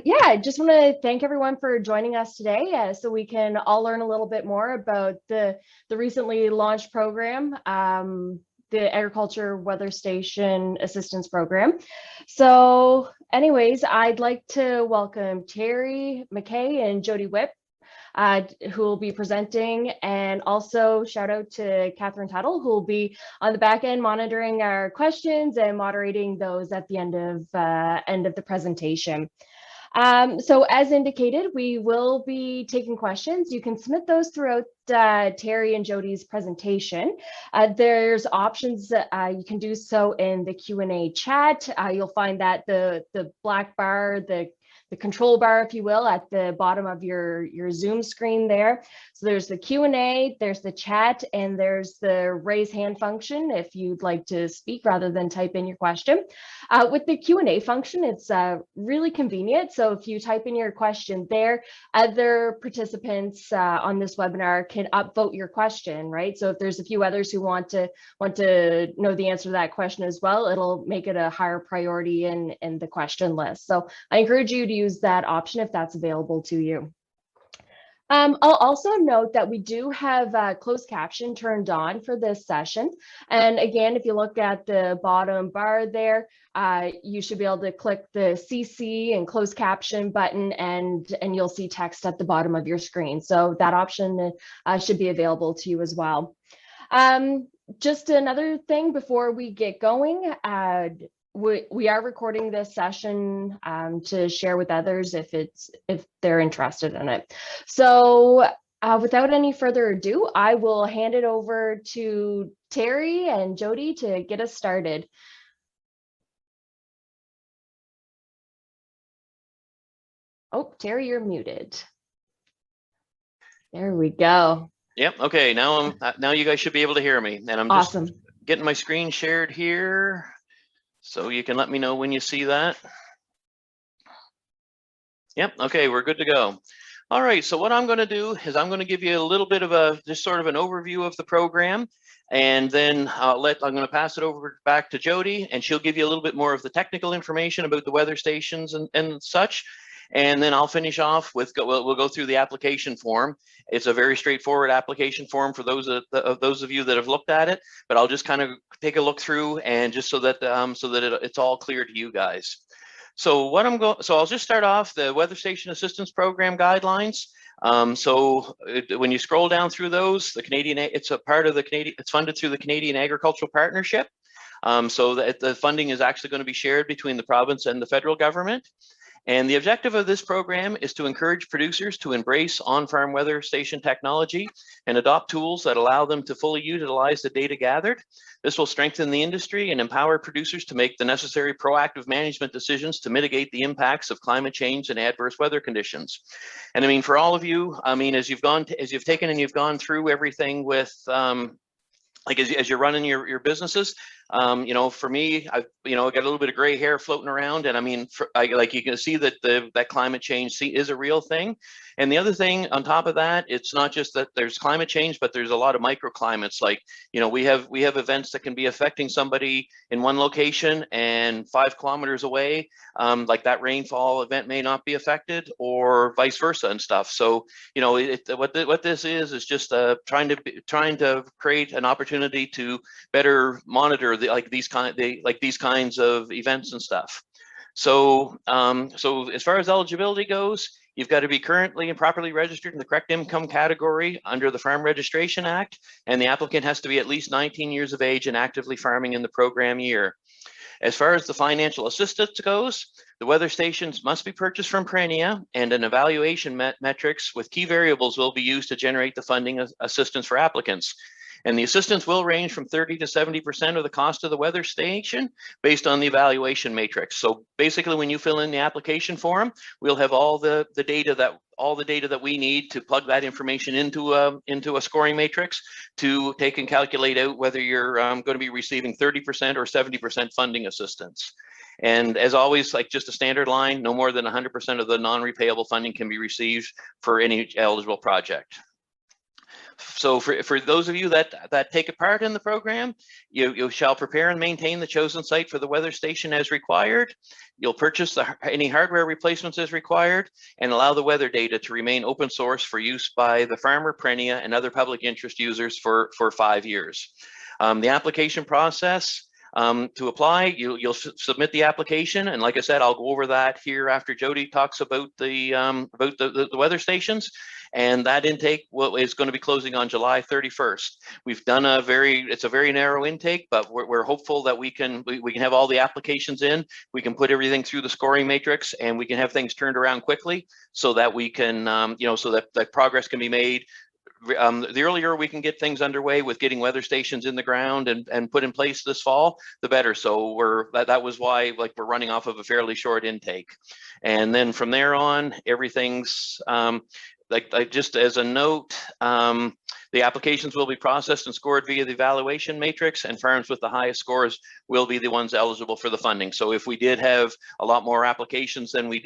Yeah, I just want to thank everyone for joining us today so we can all learn a little bit more about the recently launched program, the Agriculture Weather Station Assistance Program. So anyways, I'd like to welcome Terry, McKay, and Jody Wipp, who will be presenting, and also shout out to Catherine Tuttle, who will be on the back end monitoring our questions and moderating those at the end of the presentation. So as indicated, we will be taking questions. You can submit those throughout Terry and Jody's presentation. There's options that you can do so in the Q&A chat. You'll find that the black bar, the control bar, if you will, at the bottom of your Zoom screen there. So there's the Q&A, there's the chat, and there's the raise hand function if you'd like to speak rather than type in your question. With the Q&A function, it's really convenient. So if you type in your question there, other participants on this webinar can upvote your question, right? So if there's a few others who want to know the answer to that question as well, it'll make it a higher priority in the question list. So I encourage you to use that option if that's available to you. I'll also note that we do have closed caption turned on for this session. And again, if you look at the bottom bar there, you should be able to click the CC and closed caption button, and you'll see text at the bottom of your screen. So that option should be available to you as well. Just another thing before we get going, we are recording this session to share with others if they're interested in it. So without any further ado, I will hand it over to Terry and Jody to get us started. Oh, Terry, you're muted. There we go. Yep. Okay. Now you guys should be able to hear me, and I'm awesome. Just getting my screen shared here. So you can let me know when you see that. Yep, okay, we're good to go. All right, so what I'm gonna do is I'm gonna give you a little bit of just sort of an overview of the program, and then I'm gonna pass it over back to Jody, and she'll give you a little bit more of the technical information about the weather stations and such. And then I'll finish off with, we'll go through the application form. It's a very straightforward application form for those of you that have looked at it, but I'll just kind of take a look through and just so that it's all clear to you guys. So I'll just start off the Weather Station Assistance Program guidelines. When you scroll down through those, it's funded through the Canadian Agricultural Partnership. So that the funding is actually going to be shared between the province and the federal government. And the objective of this program is to encourage producers to embrace on-farm weather station technology and adopt tools that allow them to fully utilize the data gathered. This will strengthen the industry and empower producers to make the necessary proactive management decisions to mitigate the impacts of climate change and adverse weather conditions. And I mean, for all of you, I mean, as you've taken and you've gone through everything with, like as you're running your businesses, you know, for me, I got a little bit of gray hair floating around, and I mean, like you can see that that climate change is a real thing. And the other thing on top of that, it's not just that there's climate change, but there's a lot of microclimates. Like, you know, we have events that can be affecting somebody in one location and 5 kilometers away. Like that rainfall event may not be affected, or vice versa and stuff. So, you know, what this is just trying to create an opportunity to better monitor these kinds of events and stuff. So as far as eligibility goes, you've got to be currently and properly registered in the correct income category under the Farm Registration Act, and the applicant has to be at least 19 years of age and actively farming in the program year. As far as the financial assistance goes, the weather stations must be purchased from Perennia, and an evaluation metrics with key variables will be used to generate the funding assistance for applicants. And the assistance will range from 30 to 70% of the cost of the weather station based on the evaluation matrix. So basically, when you fill in the application form, we'll have all the data that we need to plug that information into a scoring matrix to take and calculate out whether you're going to be receiving 30% or 70% funding assistance. And as always, like just a standard line, no more than 100% of the non-repayable funding can be received for any eligible project. So for those of you that take a part in the program, you shall prepare and maintain the chosen site for the weather station as required. You'll purchase any hardware replacements as required and allow the weather data to remain open source for use by the farmer, Perennia, and other public interest users for 5 years. The application process, to apply, you'll submit the application, and like I said, I'll go over that here after Jody talks about the weather stations. And that intake is going to be closing on July 31st. We've done it's a very narrow intake, but we're hopeful that we can have all the applications in. We can put everything through the scoring matrix, and we can have things turned around quickly, so that we can, so that progress can be made. The earlier we can get things underway with getting weather stations in the ground and put in place this fall, the better. So that was why we're running off of a fairly short intake. And then from there on, everything's just as a note, the applications will be processed and scored via the evaluation matrix, and farms with the highest scores will be the ones eligible for the funding. So if we did have a lot more applications than we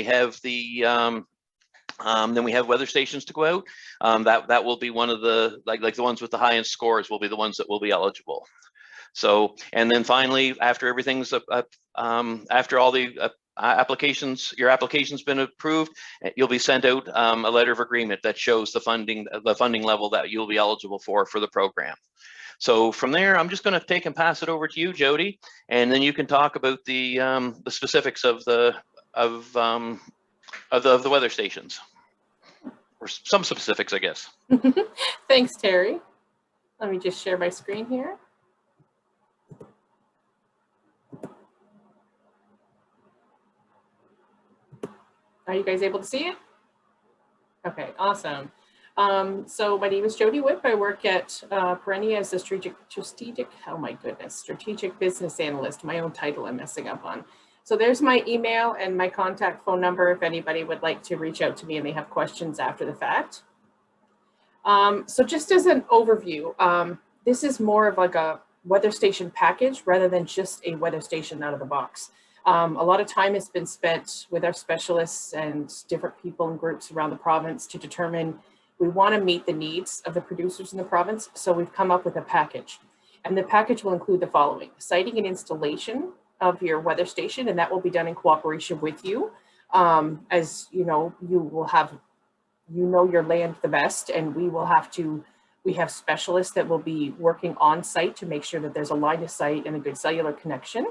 have then we have weather stations to go out. That will be one of the the ones with the highest scores will be the ones that will be eligible. So, and then finally, after everything's after all the your application's been approved, you'll be sent out a letter of agreement that shows the funding level that you'll be eligible for the program. So from there, I'm just going to take and pass it over to you, Jody, and then you can talk about the specifics of the weather stations, or some specifics, I guess. Thanks, Terry. Let me just share my screen here. Are you guys able to see it? Okay, awesome. So my name is Jody Wipp. I work at Perennia as a strategic business analyst. My own title I'm messing up on. So there's my email and my contact phone number if anybody would like to reach out to me and they have questions after the fact. So just as an overview, this is more of like a weather station package rather than just a weather station out of the box. A lot of time has been spent with our specialists and different people and groups around the province to determine we want to meet the needs of the producers in the province. So we've come up with a package, and the package will include the following: siting and installation of your weather station, and that will be done in cooperation with you. As you know, you will have, your land the best, and we have specialists that will be working on site to make sure that there's a line of sight and a good cellular connection.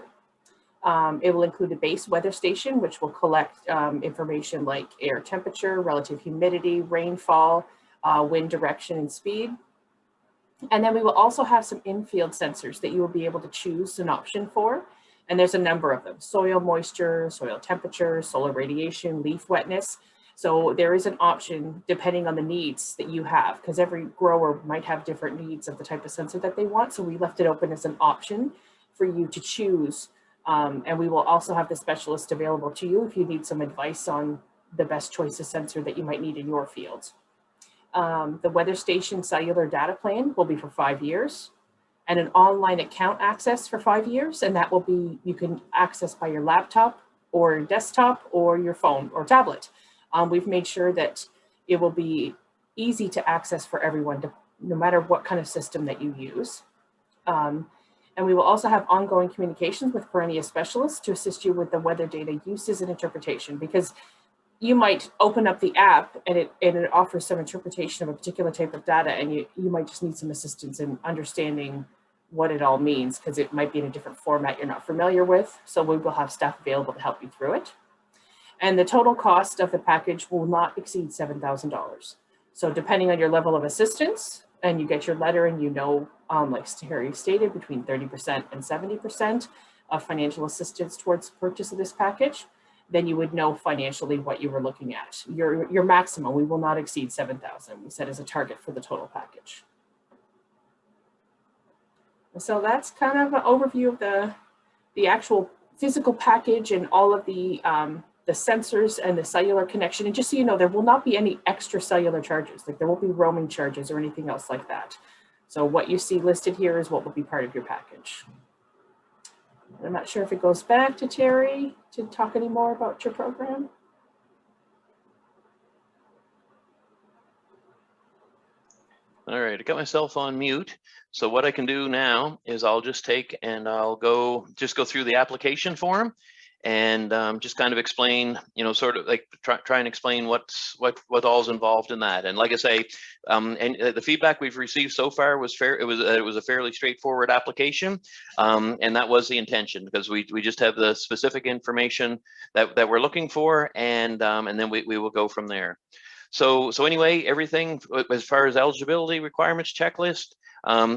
It will include a base weather station, which will collect information like air temperature, relative humidity, rainfall, wind direction and speed. And then we will also have some in-field sensors that you will be able to choose an option for. And there's a number of them: soil moisture, soil temperature, solar radiation, leaf wetness. So there is an option depending on the needs that you have, because every grower might have different needs of the type of sensor that they want. So we left it open as an option for you to choose. And we will also have the specialist available to you if you need some advice on the best choice of sensor that you might need in your field. The weather station cellular data plan will be for 5 years, and an online account access for 5 years. And that will be, you can access by your laptop or desktop or your phone or tablet. We've made sure that it will be easy to access for everyone, no matter what kind of system that you use. And we will also have ongoing communications with Perennia specialists to assist you with the weather data uses and interpretation, because you might open up the app and it offers some interpretation of a particular type of data, and you might just need some assistance in understanding what it all means, because it might be in a different format you're not familiar with. So we will have staff available to help you through it. And the total cost of the package will not exceed $7,000. So depending on your level of assistance, and you get your letter and like Terry stated, between 30% and 70% of financial assistance towards purchase of this package, then you would know financially what you were looking at. Your maximum, we will not exceed $7,000, we set as a target for the total package. So that's kind of an overview of the actual physical package and all of the sensors and the cellular connection. And just so you know, there will not be any extra cellular charges. Like there won't be roaming charges or anything else like that. So what you see listed here is what will be part of your package. I'm not sure if it goes back to Terry to talk any more about your program. All right, I got myself on mute. So what I can do now is I'll just take and I'll go through the application form and just kind of explain, you know, sort of like try and explain what all's involved in that. And like I say, and the feedback we've received so far was fair. It was a fairly straightforward application, and that was the intention, because we just have the specific information that we're looking for, and then we will go from there. So anyway, everything as far as eligibility requirements checklist,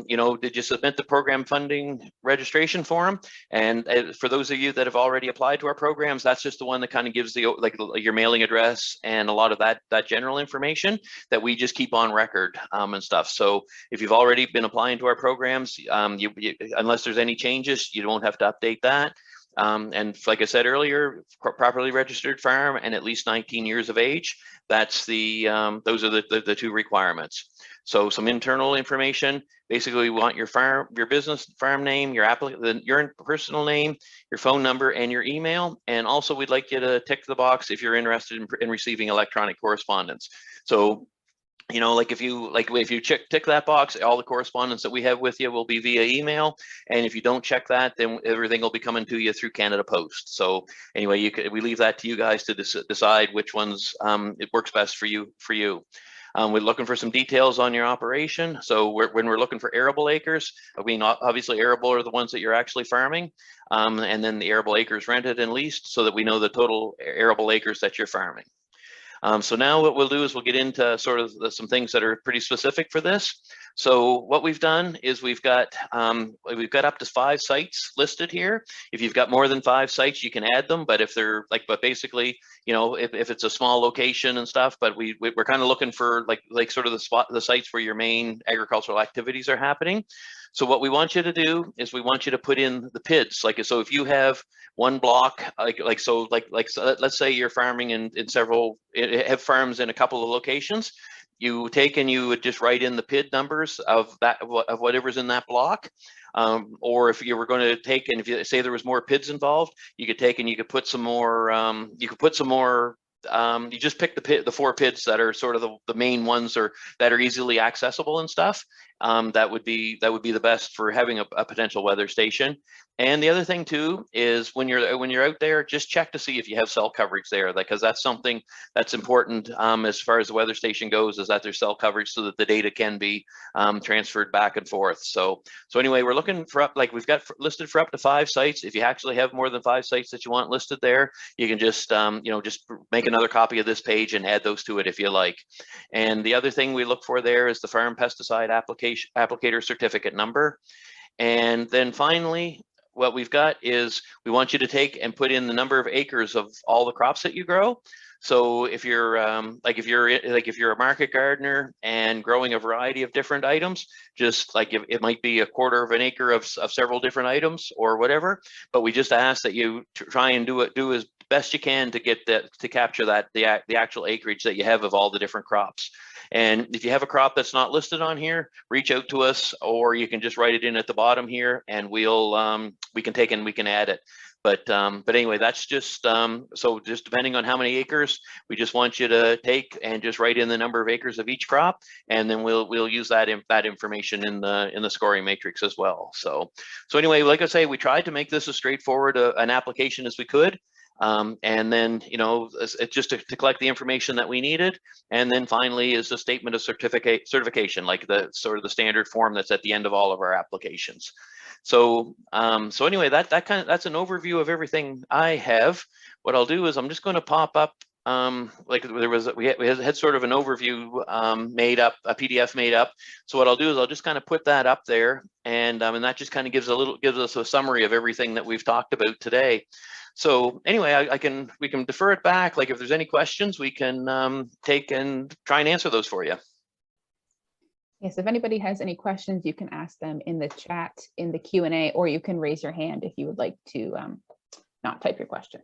you know, did you submit the program funding registration form? And for those of you that have already applied to our programs, that's just the one that kind of gives the like your mailing address and a lot of that general information that we just keep on record and stuff. So if you've already been applying to our programs, unless there's any changes, you won't have to update that. And like I said earlier, properly registered farm and at least 19 years of age. That's the those are the two requirements. So some internal information. Basically, we want your business farm name, your personal name, your phone number, and your email. And also, we'd like you to tick the box if you're interested in receiving electronic correspondence. So, you know, like if you tick that box, all the correspondence that we have with you will be via email. And if you don't check that, then everything will be coming to you through Canada Post. So anyway, we leave that to you guys to decide which ones it works best for you. We're looking for some details on your operation. So when we're looking for arable acres, I mean, obviously arable are the ones that you're actually farming, and then the arable acres rented and leased, so that we know the total arable acres that you're farming. So now what we'll do is we'll get into sort of some things that are pretty specific for this. So what we've done is we've got up to 5 sites listed here. If you've got more than 5 sites, you can add them. But if they're but basically, you know, if it's a small location and stuff, but we're kind of looking for like sort of the sites where your main agricultural activities are happening. So what we want you to do is we want you to put in the PIDs. So if you have one block, so let's say you're farming in several, have farms in a couple of locations, you take and you would just write in the PID numbers of whatever's in that block. Or if you were going to take, and if you say there was more PIDs involved, you could take and you could put some more, you just pick the 4 PIDs that are sort of the main ones, or that are easily accessible and stuff. That would be the best for having a potential weather station. And the other thing too is when you're out there, just check to see if you have cell coverage there, because that's something that's important as far as the weather station goes, is that there's cell coverage so that the data can be transferred back and forth. So anyway, we're looking for we've got listed for up to 5 sites. If you actually have more than 5 sites that you want listed there, you can just just make another copy of this page and add those to it if you like. And the other thing we look for there is the farm pesticide applicator certificate number. And then finally, what we've got is we want you to take and put in the number of acres of all the crops that you grow. So if you're if you're a market gardener and growing a variety of different items, just like it might be 1/4 of an acre of several different items or whatever, but we just ask that you try and do as best you can to get to capture the actual acreage that you have of all the different crops. And if you have a crop that's not listed on here, reach out to us, or you can just write it in at the bottom here, and we can take and we can add it. But anyway, that's just so just depending on how many acres, we just want you to take and just write in the number of acres of each crop, and then we'll use that information in the scoring matrix as well. So anyway, like I say, we tried to make this as straightforward an application as we could. And then, it's just to collect the information that we needed. And then finally is a statement of certification, like the sort of the standard form that's at the end of all of our applications. So anyway, that's an overview of everything I have. What I'll do is I'm just going to pop up, we had sort of an overview made up, a PDF made up. So what I'll do is I'll just kind of put that up there, and that just kind of gives us a summary of everything that we've talked about today. So anyway, we can defer it back. Like if there's any questions, we can take and try and answer those for you. Yes, if anybody has any questions, you can ask them in the chat, in the Q&A, or you can raise your hand if you would like to not type your question.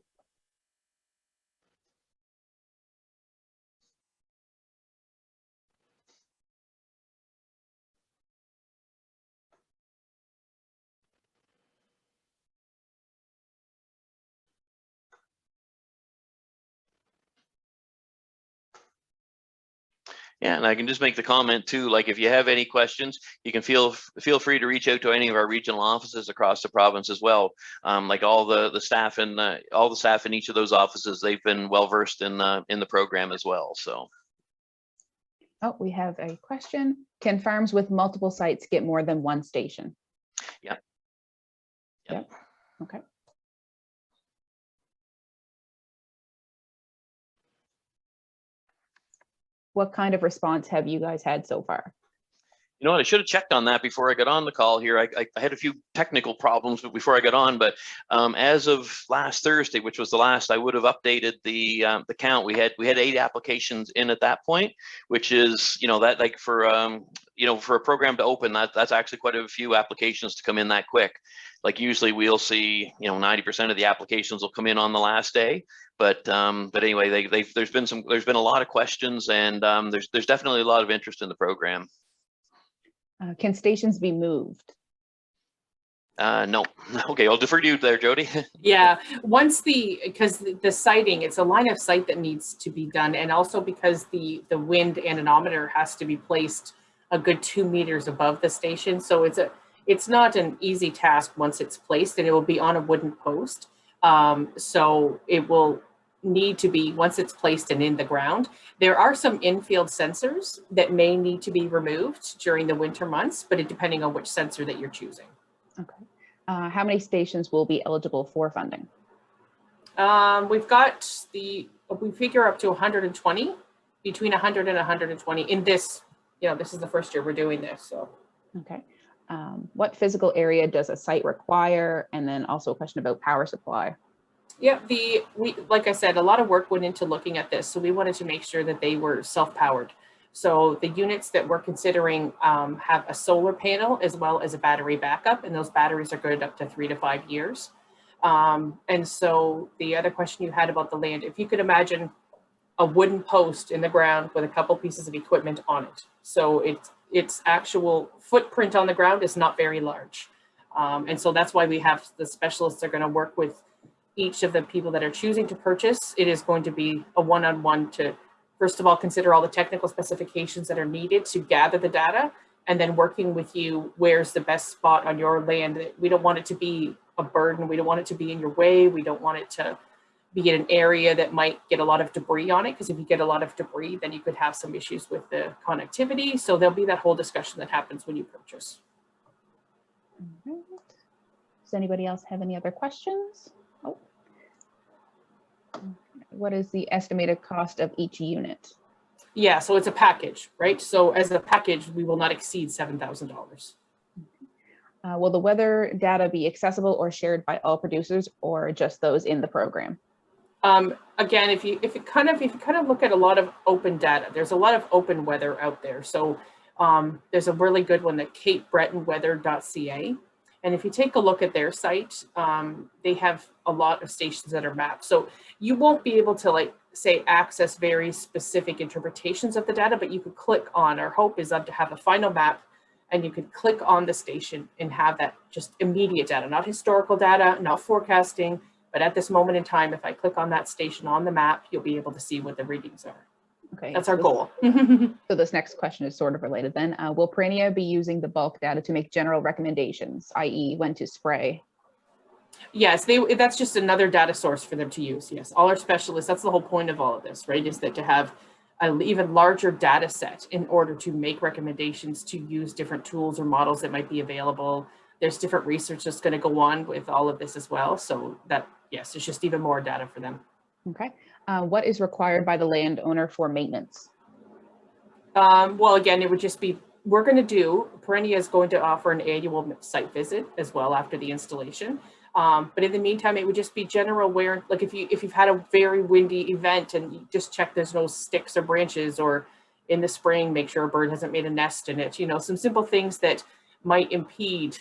Yeah, and I can just make the comment too, like if you have any questions, you can feel free to reach out to any of our regional offices across the province as well. Like all the staff in each of those offices, they've been well versed in the program as well. So. Oh, we have a question. Can farms with multiple sites get more than one station? Yep. Yep. Okay. What kind of response have you guys had so far? You know what? I should have checked on that before I got on the call here. I had a few technical problems before I got on, but as of last Thursday, which was the last, I would have updated the count. We had 8 applications in at that point, which is, you know, that like for for a program to open, that's actually quite a few applications to come in that quick. Like usually we'll see, 90% of the applications will come in on the last day. But anyway, there's been a lot of questions, and there's definitely a lot of interest in the program. Can stations be moved? No. Okay, I'll defer to you there, Jody. Yeah, because the sighting, it's a line of sight that needs to be done, and also because the wind anemometer has to be placed a good 2 meters above the station, so it's not an easy task once it's placed, and it will be on a wooden post. So it will need to be, once it's placed and in the ground. There are some infield sensors that may need to be removed during the winter months, but depending on which sensor that you're choosing. Okay. How many stations will be eligible for funding? We figure up to 120, between 100 and 120 in this, this is the first year we're doing this, so. Okay. What physical area does a site require? And then also a question about power supply. Yeah, like I said, a lot of work went into looking at this. So we wanted to make sure that they were self-powered. So the units that we're considering have a solar panel as well as a battery backup, and those batteries are good up to 3 to 5 years. And so the other question you had about the land, if you could imagine a wooden post in the ground with a couple pieces of equipment on it. So its actual footprint on the ground is not very large. And so that's why we have the specialists are going to work with each of the people that are choosing to purchase. It is going to be a one-on-one to, first of all, consider all the technical specifications that are needed to gather the data, and then working with you, where's the best spot on your land. We don't want it to be a burden. We don't want it to be in your way. We don't want it to be in an area that might get a lot of debris on it, because if you get a lot of debris, then you could have some issues with the connectivity. So there'll be that whole discussion that happens when you purchase. All right. Does anybody else have any other questions? Oh. What is the estimated cost of each unit? Yeah, so it's a package, right? So as a package, we will not exceed $7,000. Will the weather data be accessible or shared by all producers, or just those in the program? Again, if you kind of look at a lot of open data, there's a lot of open weather out there. So there's a really good one, at capebretonweather.ca. And if you take a look at their site, they have a lot of stations that are mapped. So you won't be able to, access very specific interpretations of the data, but you could click on, our hope is to have a final map, and you could click on the station and have that just immediate data, not historical data, not forecasting, but at this moment in time, if I click on that station on the map, you'll be able to see what the readings are. Okay. That's our goal. So this next question is sort of related then. Will Perennia be using the bulk data to make general recommendations, i.e. when to spray? Yes, that's just another data source for them to use. Yes, all our specialists, that's the whole point of all of this, right? Is that to have an even larger data set in order to make recommendations, to use different tools or models that might be available. There's different research that's going to go on with all of this as well. So that, yes, it's just even more data for them. Okay. What is required by the landowner for maintenance? Well, again, it would just be, Perennia is going to offer an annual site visit as well after the installation. But in the meantime, it would just be general wear. Like if you've had a very windy event, and you just check there's no sticks or branches, or in the spring, make sure a bird hasn't made a nest in it, some simple things that might impede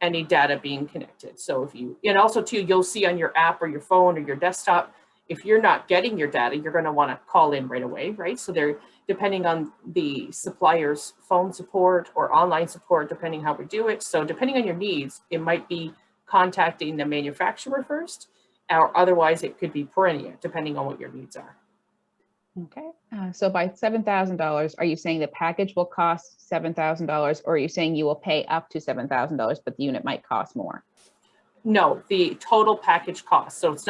any data being connected. So and also too, you'll see on your app or your phone or your desktop, if you're not getting your data, you're going to want to call in right away, right? So they're, depending on the supplier's phone support or online support, depending how we do it. So depending on your needs, it might be contacting the manufacturer first, or otherwise it could be Perennia, depending on what your needs are. Okay, so by $7,000, are you saying the package will cost $7,000, or are you saying you will pay up to $7,000, but the unit might cost more? No, the total package cost. So it's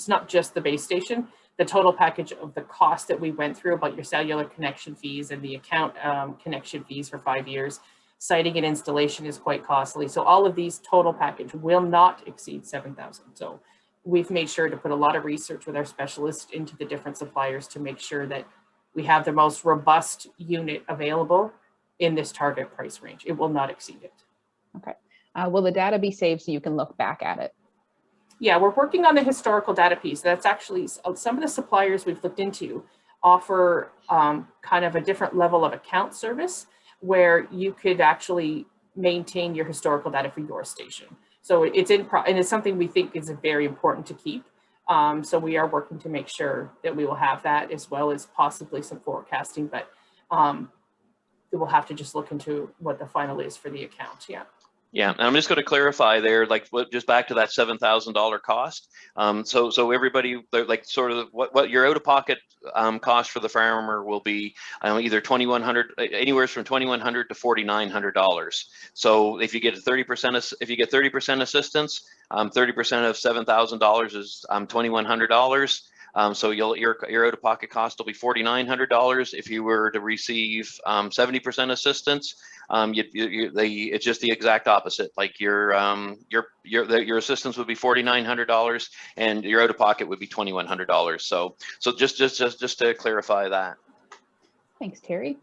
not just the base station. The total package of the cost that we went through about your cellular connection fees and the account connection fees for 5 years. Siting and installation is quite costly. So all of these total package will not exceed 7,000. So we've made sure to put a lot of research with our specialists into the different suppliers to make sure that we have the most robust unit available in this target price range. It will not exceed it. Okay. Will the data be saved so you can look back at it? Yeah, we're working on the historical data piece. That's actually some of the suppliers we've looked into offer kind of a different level of account service where you could actually maintain your historical data for your station. So it's and it's something we think is very important to keep. So we are working to make sure that we will have that, as well as possibly some forecasting, but we'll have to just look into what the final is for the account. Yeah. Yeah, and I'm just going to clarify there, like just back to that $7,000 cost. So everybody, like sort of what your out-of-pocket cost for the farmer will be either $2,100, anywhere from $2,100 to $4,900. So if you get 30%, if you get 30% assistance, 30% of $7,000 is $2,100. So your out-of-pocket cost will be $4,900. If you were to receive 70% assistance, it's just the exact opposite. Like your assistance would be $4,900, and your out-of-pocket would be $2,100. So just to clarify that. Thanks, Terry.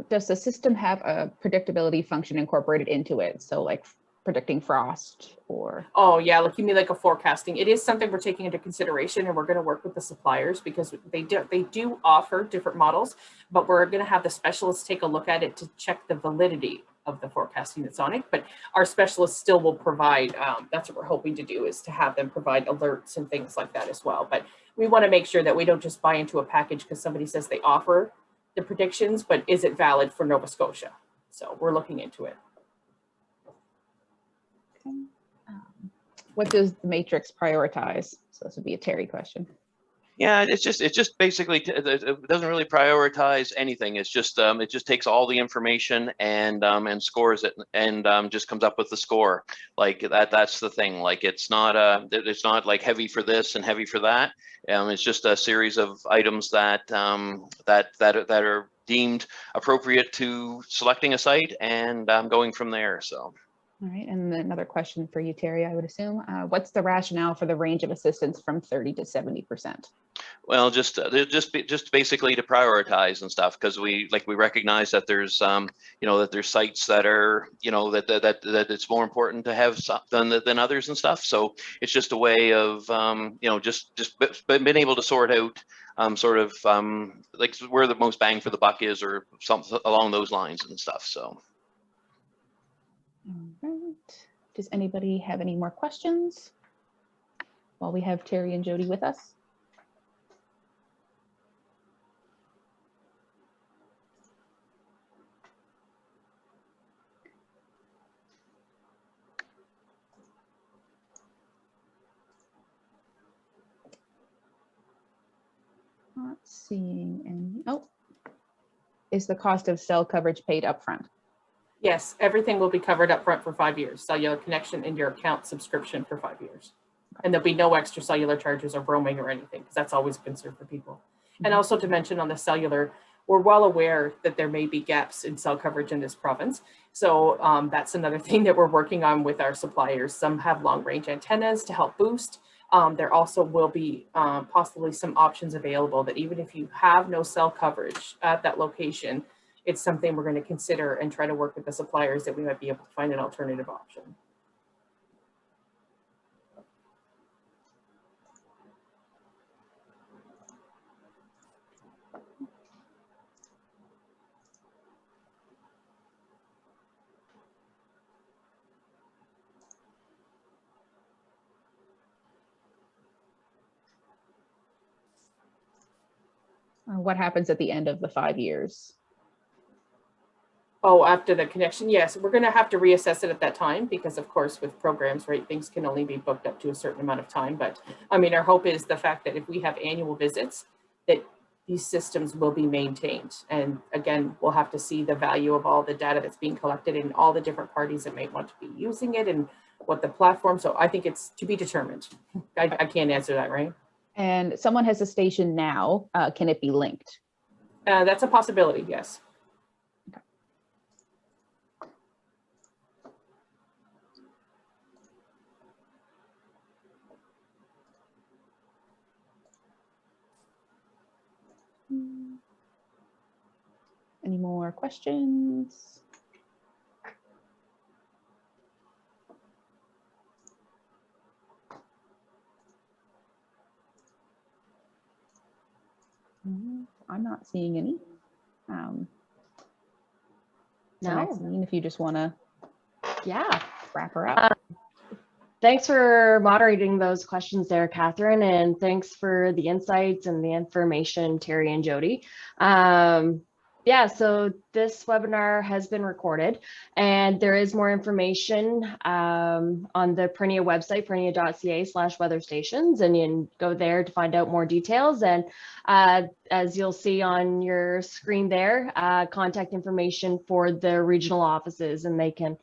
Does the system have a predictability function incorporated into it? So like predicting frost or? Oh yeah, like you mean like a forecasting. It is something we're taking into consideration, and we're going to work with the suppliers because they do offer different models, but we're going to have the specialists take a look at it to check the validity of the forecasting that's on it. But our specialists still will provide, that's what we're hoping to do, is to have them provide alerts and things like that as well. But we want to make sure that we don't just buy into a package because somebody says they offer the predictions, but is it valid for Nova Scotia? So we're looking into it. What does the matrix prioritize? So this would be a Terry question. Yeah, it's just basically, it doesn't really prioritize anything. It's just it just takes all the information and scores it, and just comes up with the score. Like that's the thing. Like it's not like heavy for this and heavy for that. It's just a series of items that are deemed appropriate to selecting a site and going from there. So. All right, and then another question for you, Terry, I would assume. What's the rationale for the range of assistance from 30 to 70%? Well, just basically to prioritize and stuff, because we recognize that there's that there's sites that are that it's more important to have than others and stuff. So it's just a way of just being able to sort out like where the most bang for the buck is, or something along those lines and stuff. So. All right. Does anybody have any more questions while we have Terry and Jody with us? Not seeing any. Oh, is the cost of cell coverage paid upfront? Yes, everything will be covered up front for 5 years. Cellular connection and your account subscription for 5 years. And there'll be no extra cellular charges or roaming or anything, because that's always a concern for people. And also to mention on the cellular, we're well aware that there may be gaps in cell coverage in this province. So that's another thing that we're working on with our suppliers. Some have long range antennas to help boost. There also will be possibly some options available that even if you have no cell coverage at that location, it's something we're going to consider and try to work with the suppliers that we might be able to find an alternative option. What happens at the end of the 5 years? Oh, after the connection, yes, we're going to have to reassess it at that time, because of course with programs, right, things can only be booked up to a certain amount of time. But I mean, our hope is the fact that if we have annual visits, that these systems will be maintained. And again, we'll have to see the value of all the data that's being collected and all the different parties that may want to be using it and what the platform. So I think it's to be determined. I can't answer that, right? And someone has a station now, can it be linked? That's a possibility, yes. Any more questions? I'm not seeing any. So No. Maxine, if you just want to Yeah. wrap her up. Thanks for moderating those questions there, Catherine, and thanks for the insights and the information, Terry and Jody. Yeah, so this webinar has been recorded, and there is more information on the Perennia website, perennia.ca/weatherstations, and you can go there to find out more details. And as you'll see on your screen there, contact information for the regional offices, and they can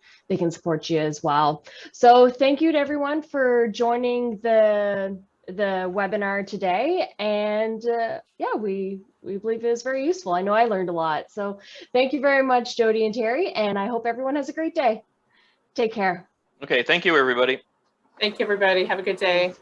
support you as well. So thank you to everyone for joining the webinar today, and yeah, we believe it was very useful. I know I learned a lot. So thank you very much, Jody and Terry, and I hope everyone has a great day. Take care. Okay, thank you, everybody. Thank you, everybody. Have a good day.